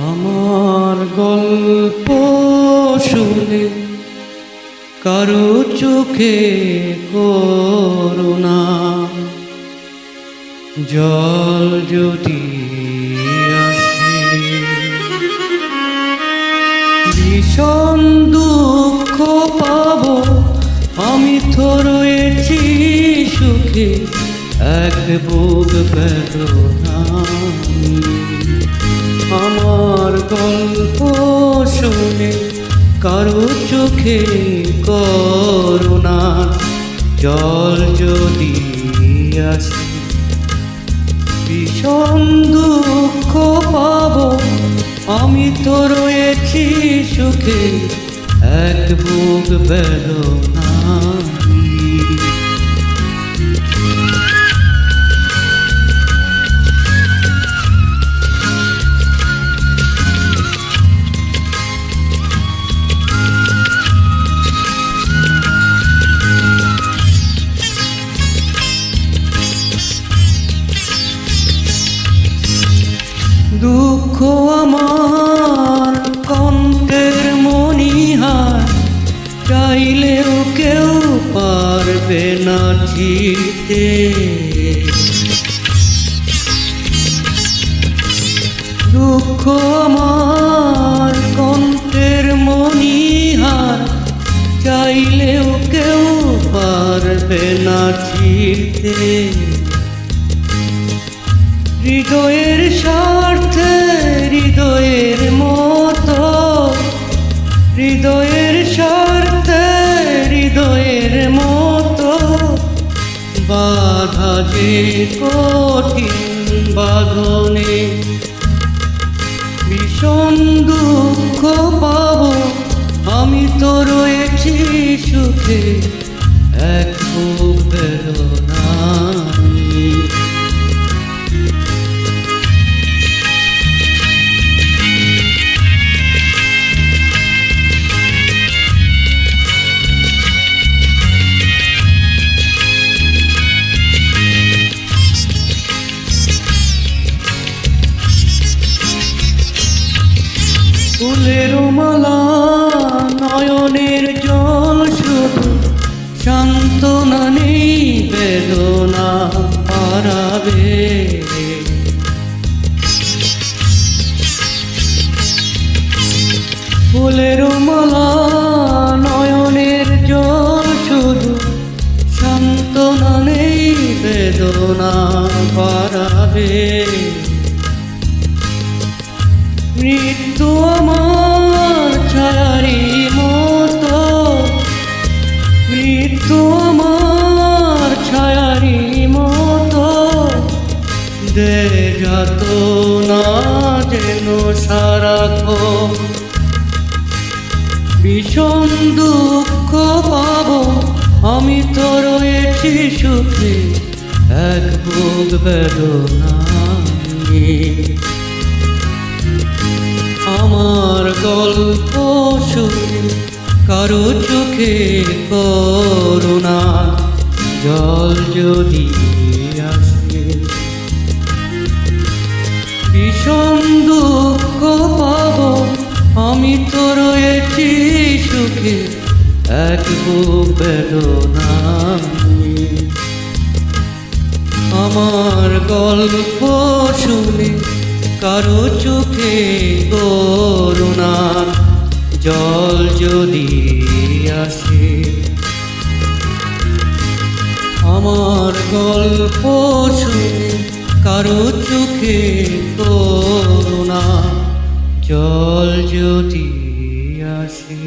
আমার গল্প শুনে কারো চোখে করুণা জল যদি আসে, ভীষণ দুঃখ পাবো আমি তো রয়েছি সুখে, এক বুক বেদনা। আমার গল্প শুনে কারো চোখে করুণা জল যদি আসে, ভীষণ দুঃখ পাবো আমি তো রয়েছি সুখে, এক বুক বেদনা। দুঃখ আমার কণ্ঠের মণিহার, চাইলেও কেউ পারবে না জিতে। দুঃখ আমার কণ্ঠের মণিহার, চাইলেও কেউ পারবে না জিতে। হৃদয়ের স্বার্থে হৃদয়ের মতো, হৃদয়ের স্বার্থে হৃদয়ের মতো, বাধা যে কঠিন বাঁধনে। ভীষণ দুঃখ পাবো আমি তো রয়েছি সুখে, এক বুক বেদনা। ফুলের মালা নয়নের জল শুধু, সান্ত্বনা নেই বেদনা পারাবে। ফুলের মালা নয়নের জল শুধু, সান্ত্বনা নেই বেদনা পারাবে। মৃত্যু আমার ছায়ারি মতো, মৃত্যু আমার ছায়ারি মতো, দে যাতনা যেন সারাক্ষণ। ভীষণ দুঃখ পাবো আমি তো রয়েছি সুখে, এক বুক বেদনা। আমার গল্প শুনে কারো চোখে করুণা জল যদি আসে, ভীষণ দুঃখ পাবো আমি তো রয়েছি সুখে, এক বুক বেদনা। আমার গল্প শুনে কারো চোখে করুণা জল যদি আসে, আমার গল্প শুনে কারো চোখে করুণা জল যদি আসে।